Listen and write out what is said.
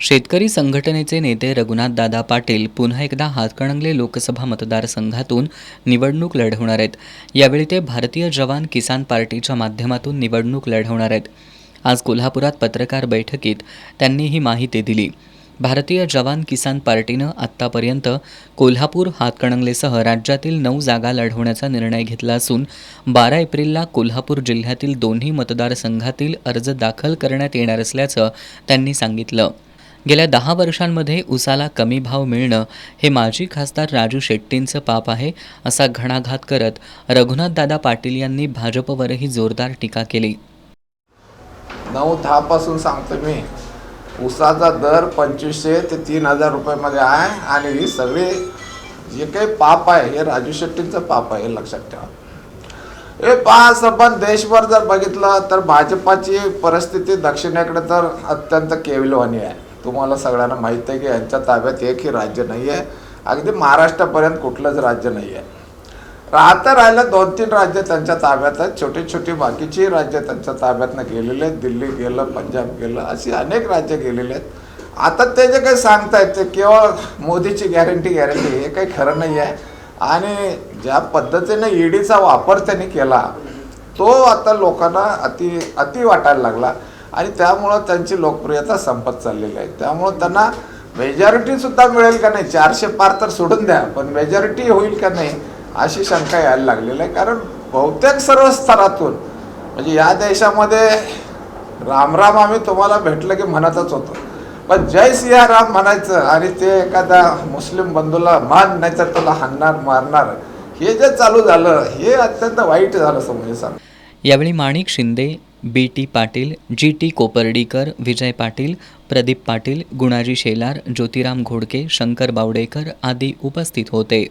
शेतकरी संघटनेचे नेते रघुनाथदादा पाटील पुन्हा एकदा हातकणंगले लोकसभा मतदारसंघातून निवडणूक लढवणार आहेत। यावेळी ते भारतीय जवान किसान पार्टीच्या माध्यमातून निवडणूक लढवणार आहेत। आज कोल्हापुरात पत्रकार बैठकीत त्यांनी ही माहिती दिली। भारतीय जवान किसान पार्टीनं आत्तापर्यंत कोल्हापूर हातकणंगलेसह राज्यातील 9 जागा लढवण्याचा निर्णय घेतला असून 12 एप्रिलला कोल्हापूर जिल्ह्यातील दोन्ही मतदारसंघातील अर्ज दाखल करण्यात येणार असल्याचं त्यांनी सांगितलं। गेल्या 10 वर्षांमध्ये उसाला कमी भाव मिळणं हे माजी खासदार राजू शेट्टींचं पाप आहे, असा घणाघात करत रघुनाथदादा पाटील यांनी भाजपवरही जोरदार टीका केली। 9-10 पासून सांगतो मी, उसाचा दर 2500 ते 3000 रुपयामध्ये आहे आणि ही सगळी जे काही पाप आहे हे राजू शेट्टींचं पाप आहे, हे लक्षात ठेवा। हे पास आपण देशभर जर बघितलं तर भाजपाची परिस्थिती दक्षिणेकडे तर अत्यंत केविलवाणी आहे। तुम्हाला सगळ्यांना माहीत आहे की यांच्या ताब्यात एकही राज्य नाही आहे, अगदी महाराष्ट्रापर्यंत कुठलंच राज्य नाही आहे। राहिलं 2-3 राज्य त्यांच्या ताब्यात आहेत, छोटी छोटी बाकीची राज्य त्यांच्या ताब्यातनं गेलेले आहेत। दिल्ली गेलं, पंजाब गेलं, अशी अनेक राज्य गेलेले आहेत। आता ते जे काही सांगतायत ते केवळ मोदीची गॅरंटी हे काही खरं नाही आहे। आणि ज्या पद्धतीने ईडीचा वापर त्यांनी केला तो आता लोकांना अति वाटायला लागला आणि त्यामुळं त्यांची लोकप्रियता संपत चाललेली आहे। त्यामुळं त्यांना मेजॉरिटीसुद्धा मिळेल का नाही, 400 पार तर सोडून द्या, पण मेजॉरिटी होईल का नाही अशी शंका यायला लागलेली आहे। कारण बहुतेक सर्व स्तरातून म्हणजे या देशामध्ये राम राम आम्ही तुम्हाला भेटलं की म्हणतच होतो, पण जय सियाराम म्हणायचं आणि ते एखादा मुस्लिम बंधूला मान नाही तर तुला हाणणार मारणार, हे जे चालू झालं हे अत्यंत वाईट झालं समजून सांग। यावेळी माणिक शिंदे, बी.टी. पाटील, जी.टी. कोपर्डीकर, विजय पाटील, प्रदीप पाटील, गुणाजी शेलार, ज्योतिराम घोडके, शंकर बावडेकर आदी उपस्थित होते।